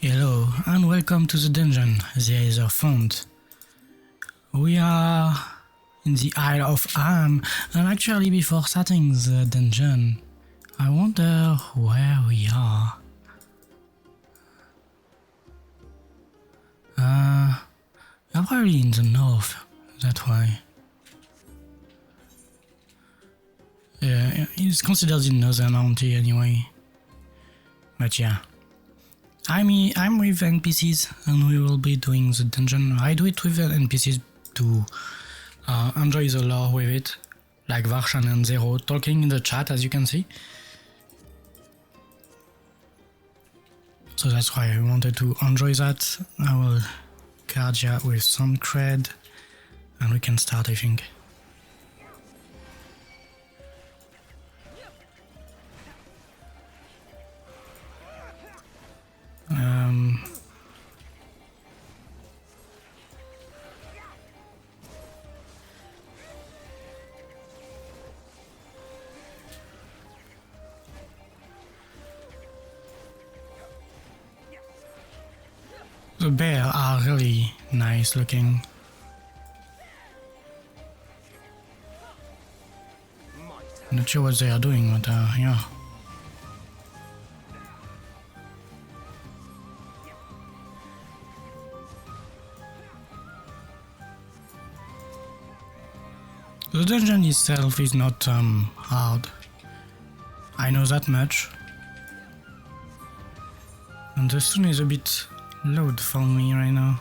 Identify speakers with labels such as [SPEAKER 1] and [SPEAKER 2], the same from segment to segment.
[SPEAKER 1] Hello and welcome to the dungeon, the Aetherfont. We are in the Isle of Haam, and actually before starting the dungeon, I wonder where we are. We're probably in the north, that way. Yeah, it's considered the northern county anyway. But yeah. I'm with NPCs and we will be doing the dungeon. I do it with NPCs to enjoy the lore with it, like Varshan and Zero talking in the chat, as you can see. So that's why I wanted to enjoy that. I will Qyorria with some cred and we can start, I think. The bears are really nice looking. Not sure what they are doing, but yeah. The dungeon itself is not hard. I know that much. And the sun is a bit loud for me right now.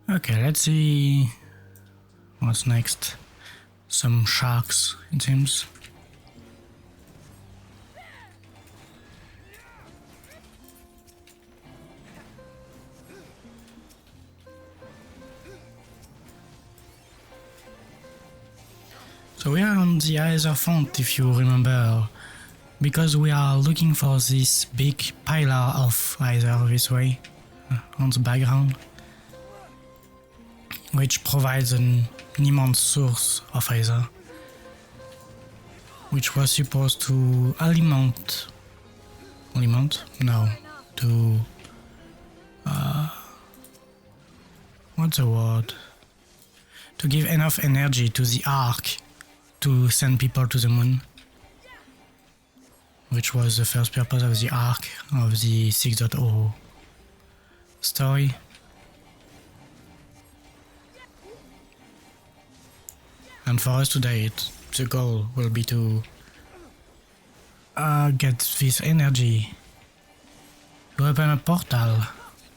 [SPEAKER 1] Okay, let's see what's next. Some sharks, it seems. So we are on the Aetherfont, if you remember, because we are looking for this big pillar of aether this way, on the background, which provides an immense source of aether, which was supposed to what's the word? To give enough energy to the Ark to send people to the moon, which was the first purpose of the Ark of the 6.0 story. And for us today, the goal will be to get this energy to open a portal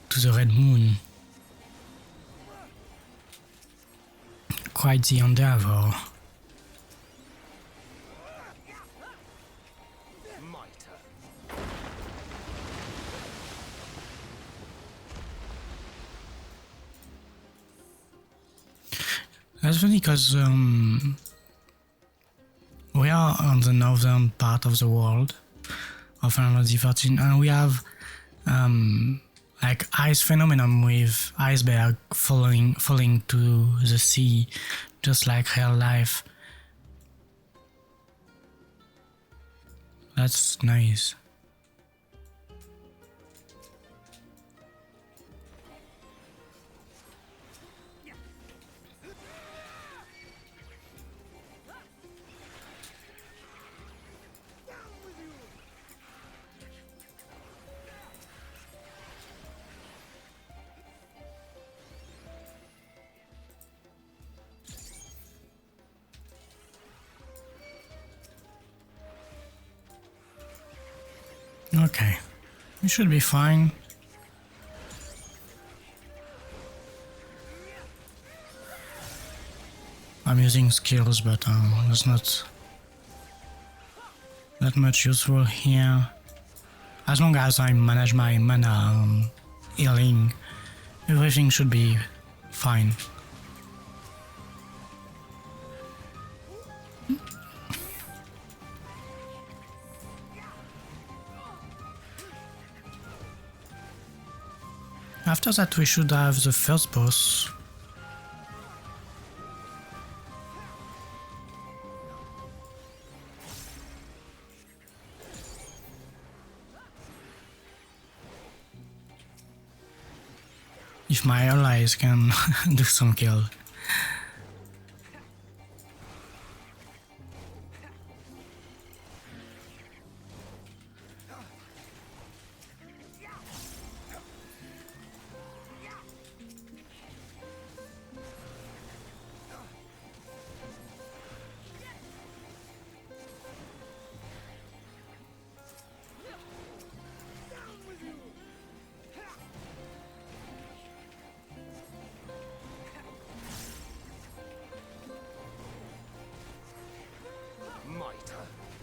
[SPEAKER 1] to the Red Moon. Quite the endeavor. That's funny because we are on the northern part of the world of Island of Haam, and we have like ice phenomenon with iceberg falling to the sea, just like real life. That's nice. Okay, we should be fine. I'm using skills, but it's not that much useful here. As long as I manage my mana healing, everything should be fine. After that we should have the first boss, if my allies can do some kill.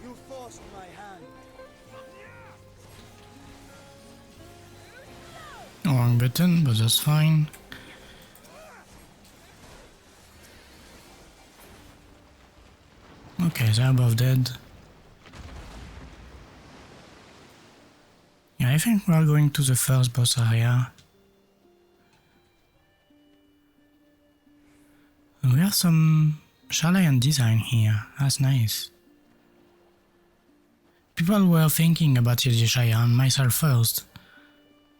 [SPEAKER 2] You forced my hand.
[SPEAKER 1] Wrong button, but that's fine. Okay, they're both dead. Yeah, I think we're going to the first boss area. We have some Sharlayan design here, that's nice. People were thinking about Yidishaya and myself first,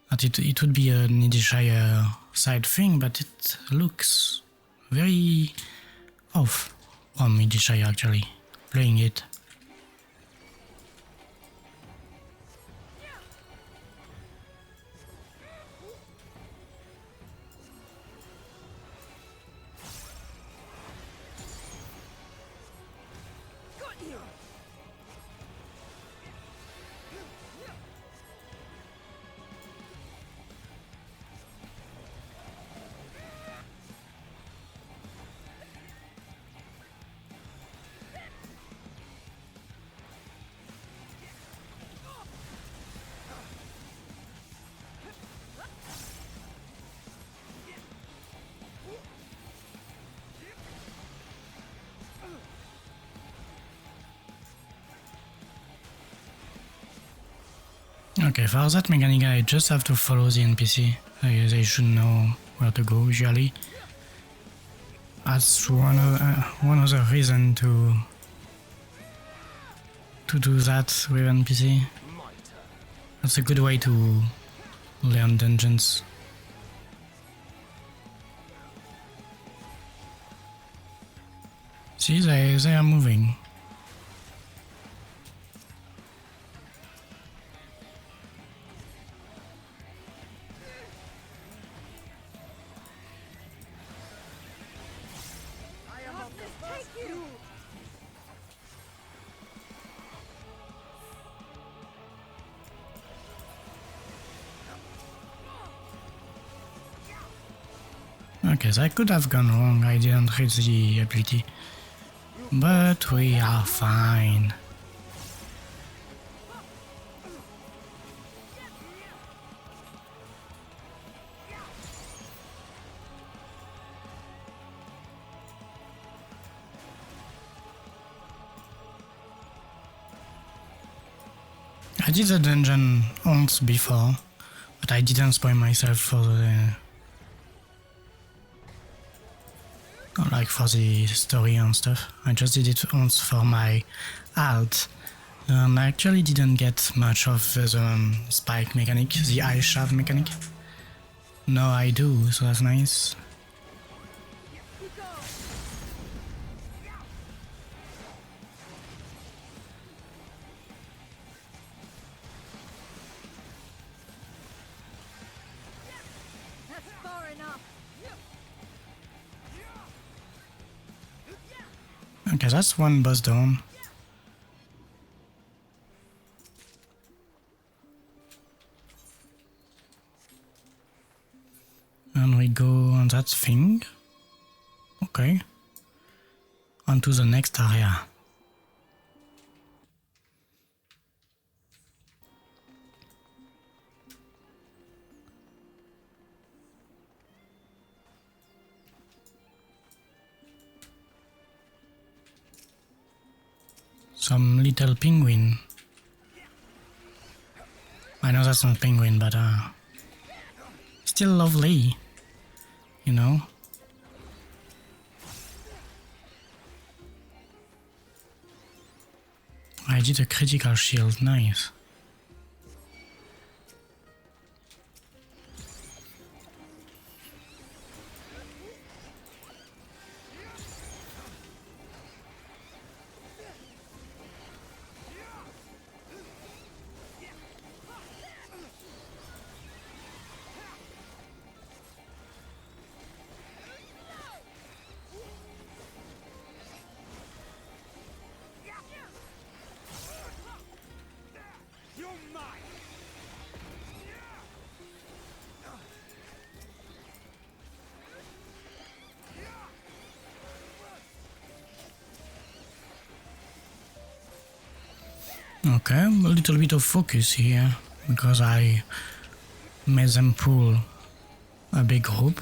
[SPEAKER 1] that it would be an Yidishaya side thing, but it looks very off from Yidishaya actually, playing it. Okay, for that mechanic I just have to follow the NPC. They should know where to go usually. That's one of the reasons to do that with NPC. That's a good way to learn dungeons. See, they are moving. Okay, that could have gone wrong, I didn't read the ability. But we are fine. I did the dungeon once before, but I didn't spoil myself for the story and stuff. I just did it once for my alt. I actually didn't get much of the spike mechanic, the ice shaft mechanic. No, I do, so that's nice. Okay, that's one boss down. And we go on that thing. Okay. On to the next area. Some little penguin. I know that's not penguin, but still lovely, you know. I did a critical shield, nice. Okay, a little bit of focus here, because I made them pull a big group.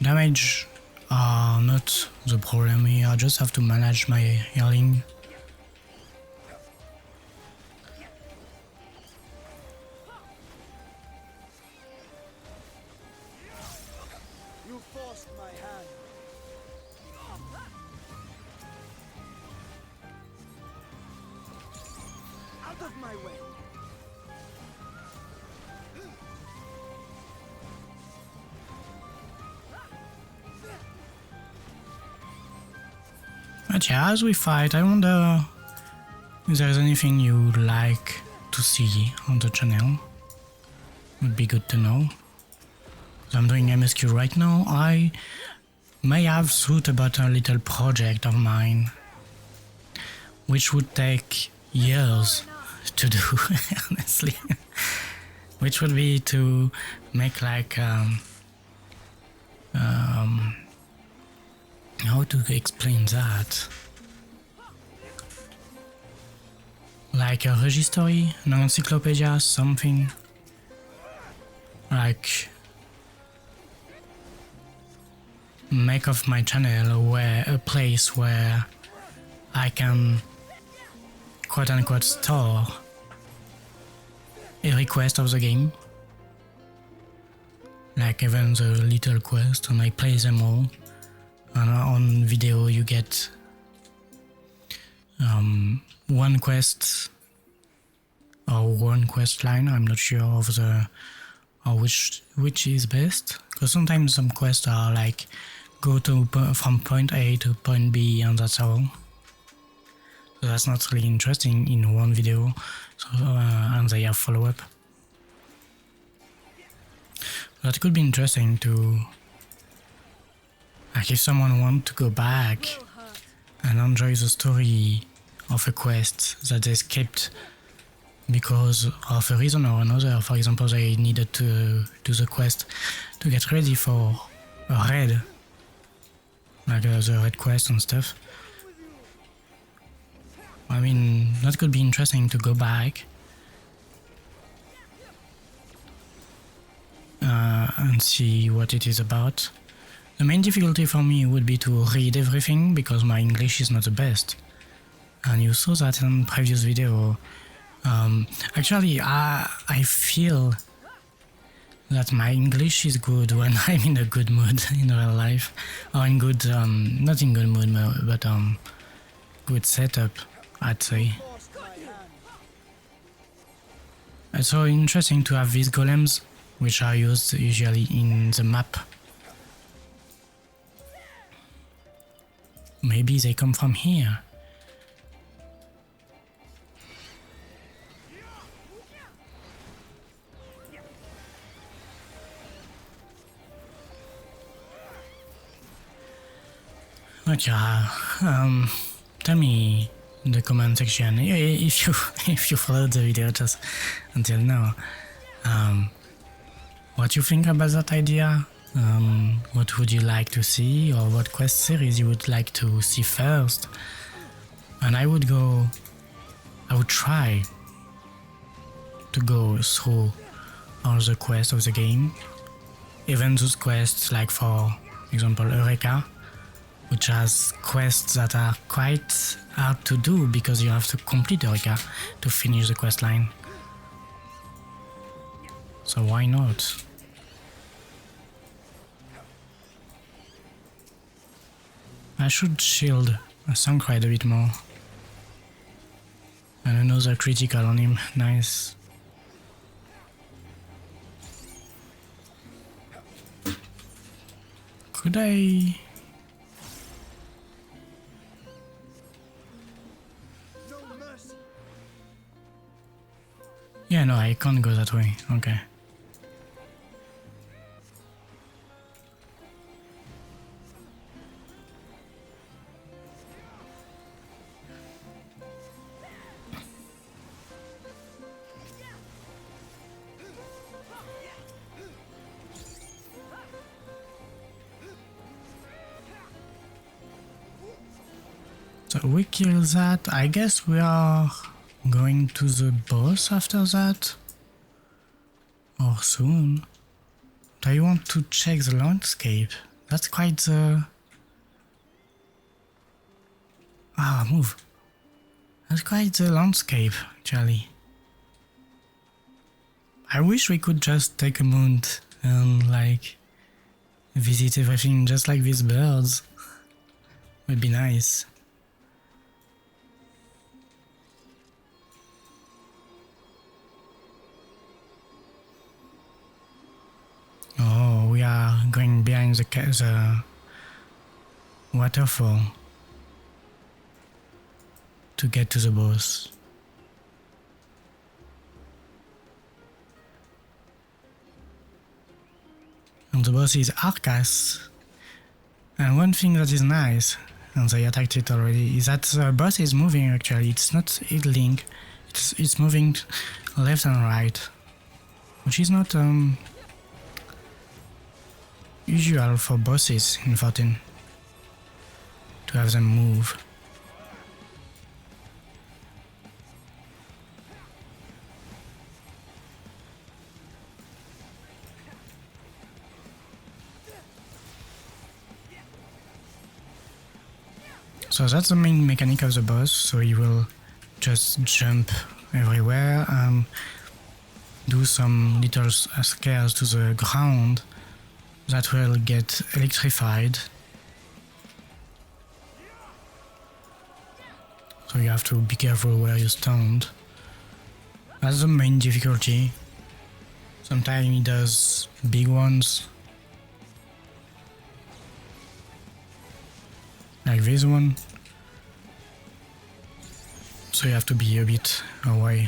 [SPEAKER 1] Damage are not the problem here, I just have to manage my healing.
[SPEAKER 2] You forced my hand. Out of my way.
[SPEAKER 1] But yeah, as we fight, I wonder if there's anything you'd like to see on the channel. Would be good to know. I'm doing MSQ right now. I may have thought about a little project of mine, which would take years to do, honestly. Which would be to make like how to explain that? Like a registry, an encyclopedia, something like make of my channel a place where I can quote unquote store every quest of the game, like even the little quest, and I play them all. And on video you get one quest or one quest line. I'm not sure of the which is best, because sometimes some quests are like go to from point A to point B and that's all. So that's not really interesting in one video. So and they have follow-up. That could be interesting to, like, if someone wants to go back and enjoy the story of a quest that they skipped because of a reason or another. For example, they needed to do the quest to get ready for a raid, like the raid quest and stuff. I mean, that could be interesting to go back and see what it is about. The main difficulty for me would be to read everything, because my English is not the best. And you saw that in previous video. Actually, I feel that my English is good when I'm in a good mood in real life. Or in good, not in good mood, but good setup, I'd say.
[SPEAKER 2] Forced my hand.
[SPEAKER 1] It's so interesting to have these golems, which are used usually in the map. Maybe they come from here. But yeah, tell me in the comment section if you followed the video just until now, what you think about that idea. What would you like to see, or what quest series you would like to see first? And I would try to go through all the quests of the game, even those quests like, for example, Eureka, which has quests that are quite hard to do because you have to complete Eureka to finish the quest line. So why not? I should shield a Suncried a bit more. And another critical on him, nice. Could I...
[SPEAKER 2] No mercy.
[SPEAKER 1] Yeah, no, I can't go that way, okay. So we kill that. I guess we are going to the boss after that. Or soon. Do I want to check the landscape? That's quite the... Ah, move. That's quite the landscape, actually. I wish we could just take a month and, like, visit everything just like these birds. Would be nice. Oh, we are going behind the waterfall to get to the boss. And the boss is Arkas. And one thing that is nice, and they attacked it already, is that the boss is moving actually. It's not idling, it's moving left and right, which is not usual for bosses in 14 to have them move. So that's the main mechanic of the boss, so he will just jump everywhere and do some little scares to the ground that will get electrified. So you have to be careful where you stand. That's the main difficulty. Sometimes he does big ones, like this one. So you have to be a bit away.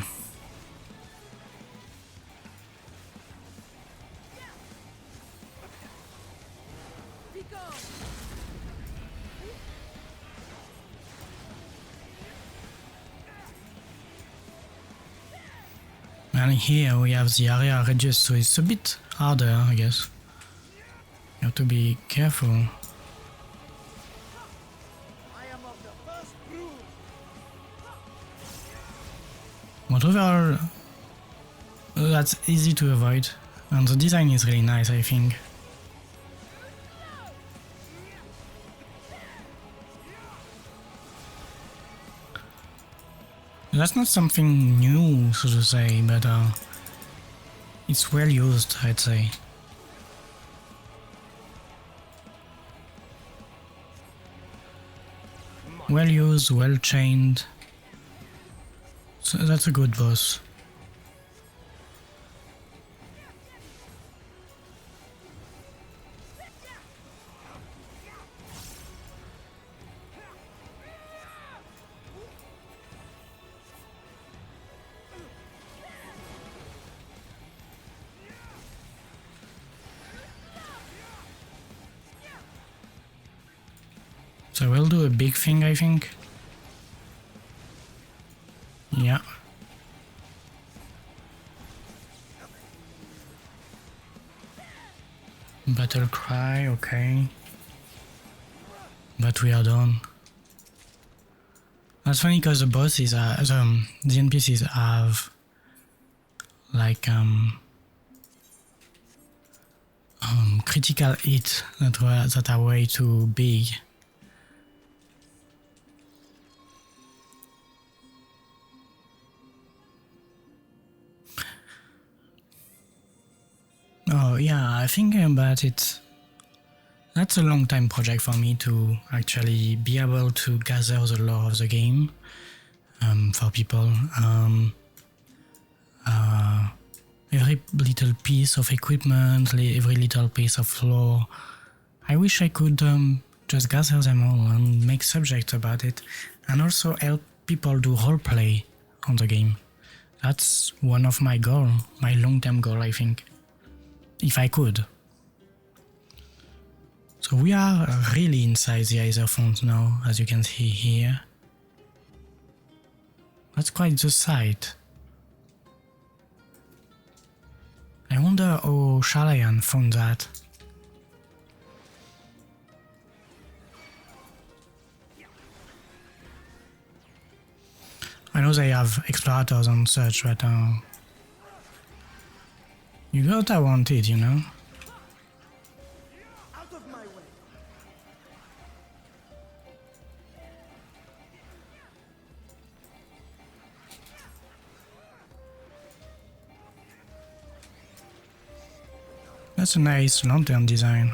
[SPEAKER 1] And here we have the area reduced, so it's a bit harder, I guess. You have to be careful.
[SPEAKER 2] I am of the first brood.
[SPEAKER 1] But overall, that's easy to avoid, and the design is really nice, I think. That's not something new, so to say, but it's well used, I'd say. Well used, well chained. So that's a good boss. So we'll do a big thing, I think. Yeah. Battle cry, okay. But we are done. That's funny because the bosses are, the NPCs have like critical hit that are way too big. Oh yeah, I think about it. That's a long time project for me to actually be able to gather the lore of the game for people. Every little piece of equipment, every little piece of lore. I wish I could just gather them all and make subjects about it, and also help people do roleplay on the game. That's one of my goals, my long-term goal, I think. If I could. So we are really inside the Aetherfont now, as you can see here. That's quite the sight. I wonder how Sharlayan found that. know they have explorators and such, but you got what I wanted, you know?
[SPEAKER 2] Out of my way.
[SPEAKER 1] That's a nice lantern design.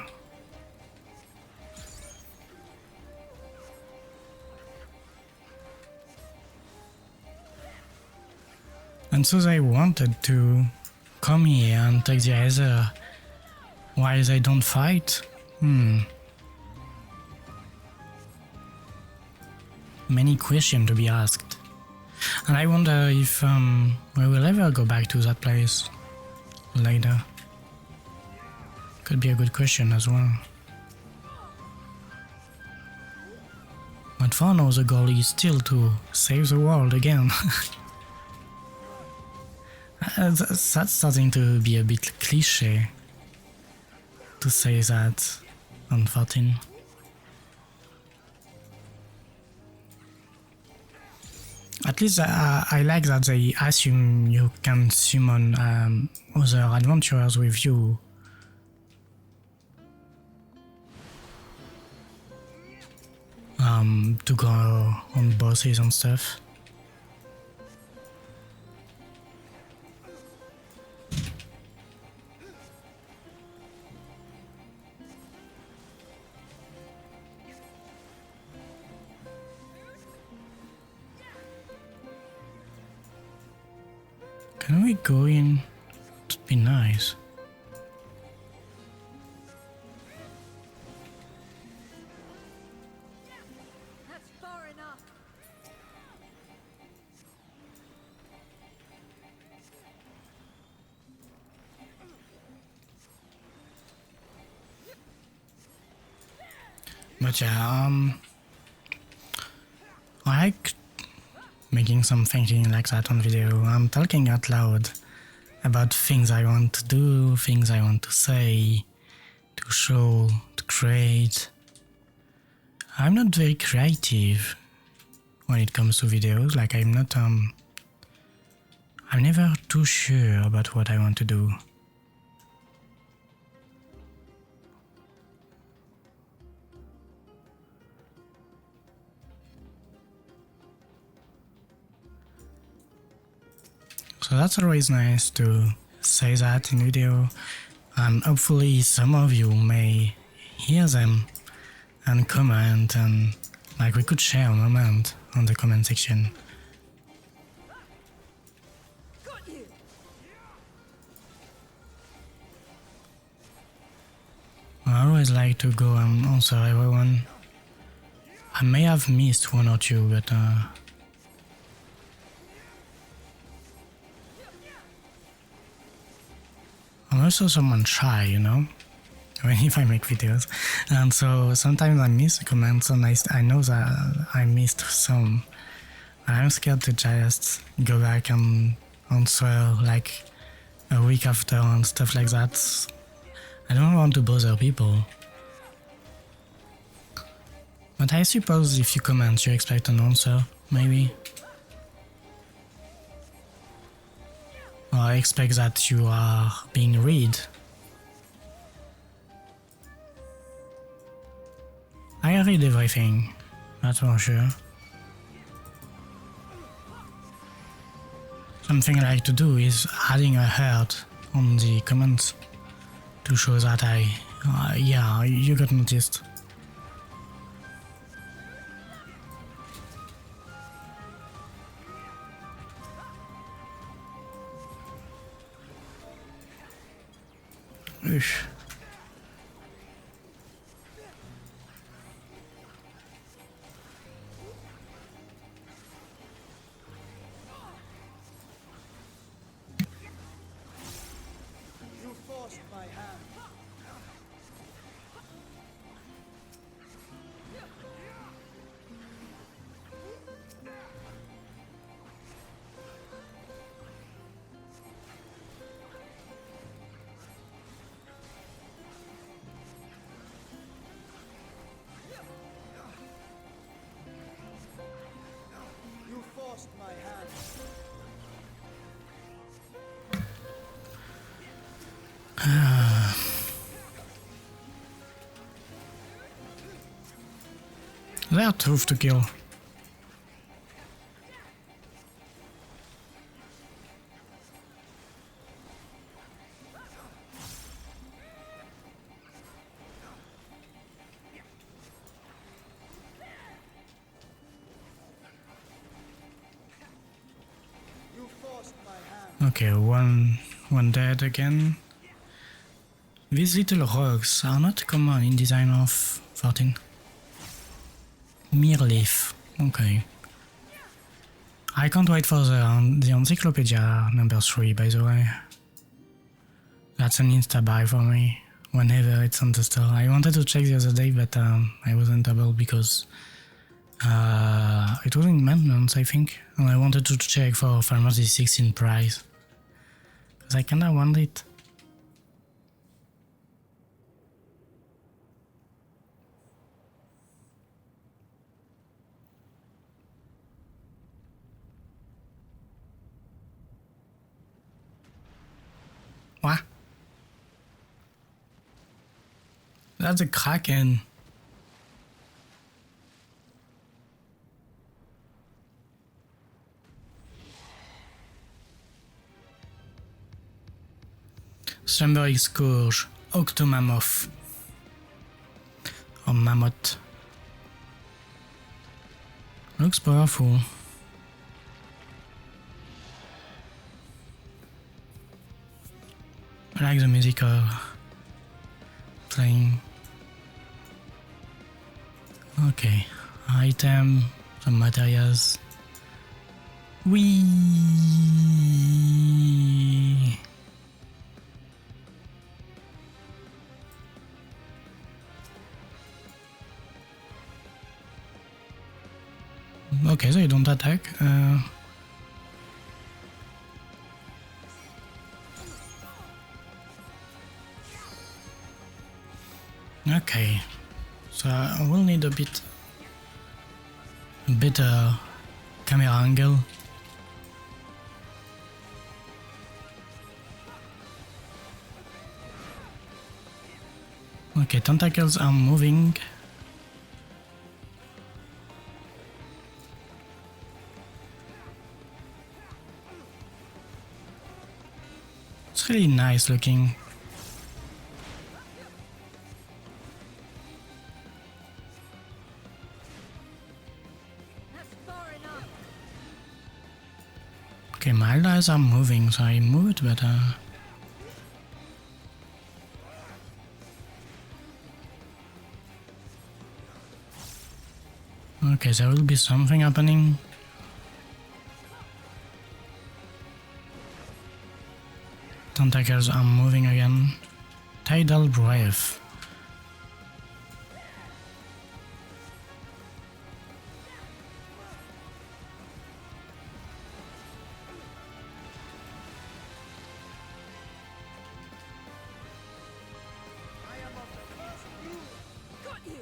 [SPEAKER 1] And so they wanted to come here and take the aether while they don't fight? Many questions to be asked. And I wonder if we will ever go back to that place later. Could be a good question as well. But for now the goal is still to save the world again. That's starting to be a bit cliche to say that on 14. At least I like that they assume you can summon other adventurers with you. To go on bosses and stuff. Can we go in? It'd be nice.
[SPEAKER 3] That's far enough.
[SPEAKER 1] But yeah, I like making some thinking like that on video. I'm talking out loud about things I want to do, things I want to say, to show, to create. I'm not very creative when it comes to videos, like I'm never too sure about what I want to do. So that's always nice to say that in video, and hopefully some of you may hear them and comment, and like we could share a moment on the comment section.
[SPEAKER 3] Got you.
[SPEAKER 1] I always like to go and answer everyone. I may have missed one or two, but I'm also someone shy, you know, if I make videos, and so sometimes I miss comments and I know that I missed some. I'm scared to just go back and answer like a week after and stuff like that. I don't want to bother people. But I suppose if you comment you expect an answer, maybe. Or I expect that you are being read. I read everything, that's for sure. Something I like to do is adding a heart on the comments to show that yeah, you got noticed. Oosh.
[SPEAKER 2] You forced my hand. You forced my hand.
[SPEAKER 1] They are tough to kill.
[SPEAKER 2] You forced my hand.
[SPEAKER 1] Okay, one dead again. These little rogues are not common in design of 14. Mirleaf. Okay. I can't wait for the encyclopedia number 3, by the way. That's an insta-buy for me, whenever it's on the store. I wanted to check the other day, but I wasn't able because it was in maintenance, I think. And I wanted to check for Pharmacy 16 price. Because I kinda want it. What? That's a Kraken. Slumbering Scourge, Octomammoth. Or Mammoth. Looks powerful. I like the music playing. Okay, item, some materials. Whee! Okay, so you don't attack. Okay, so I will need a bit better camera angle. Okay, tentacles are moving. It's really nice looking.
[SPEAKER 3] That's far enough.
[SPEAKER 1] Okay, my allies are moving, so I move it better. Okay, there will be something happening. Tentacles are moving again. Tidal Breath.
[SPEAKER 3] Got you.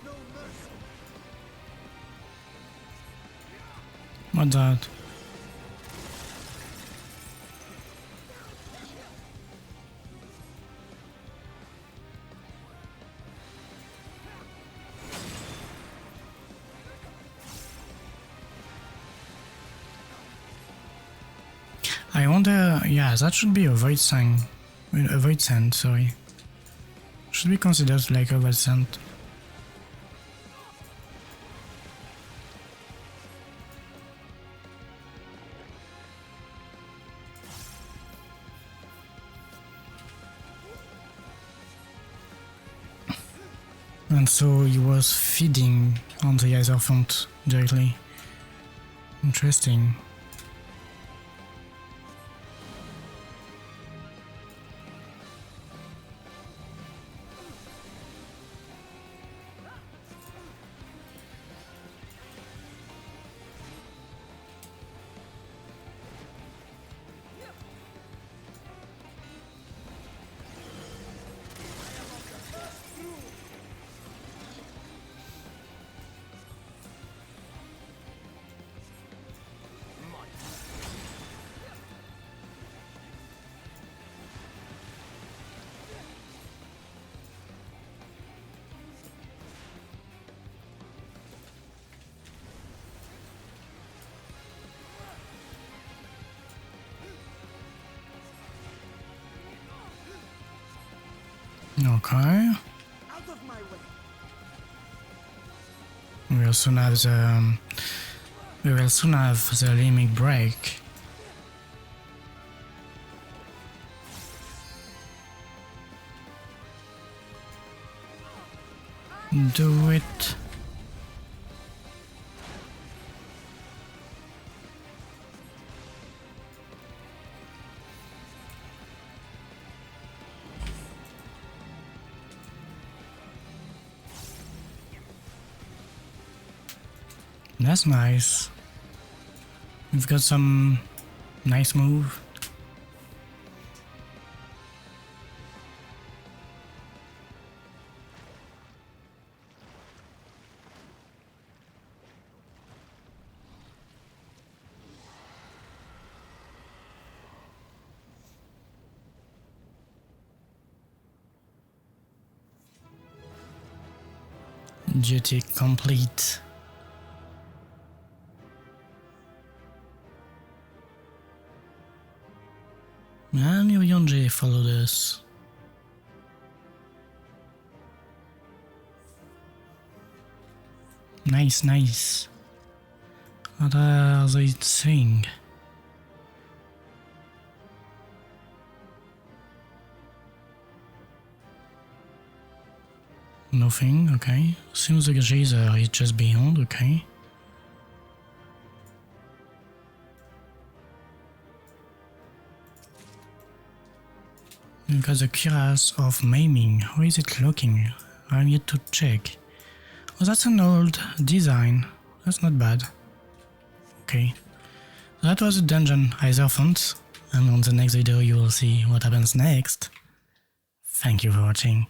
[SPEAKER 2] No mercy.
[SPEAKER 1] What's that? I wonder, yeah, that should be a void sand. A void sand, sorry. Should be considered like a void sand. And so he was feeding on the Aetherfont directly. Interesting. Okay.
[SPEAKER 2] Out of my way.
[SPEAKER 1] We will soon have the limit break. Do it. That's nice. We've got some nice move. Duty complete. And Yonji followed us. Nice, nice. What are they saying? Nothing, okay. Seems like Jazer is just beyond, okay. We've got the cuirass of maiming. Where is it looking? I need to check. Oh, that's an old design. That's not bad. Okay. That was a dungeon Aetherfont, and on the next video you will see what happens next. Thank you for watching.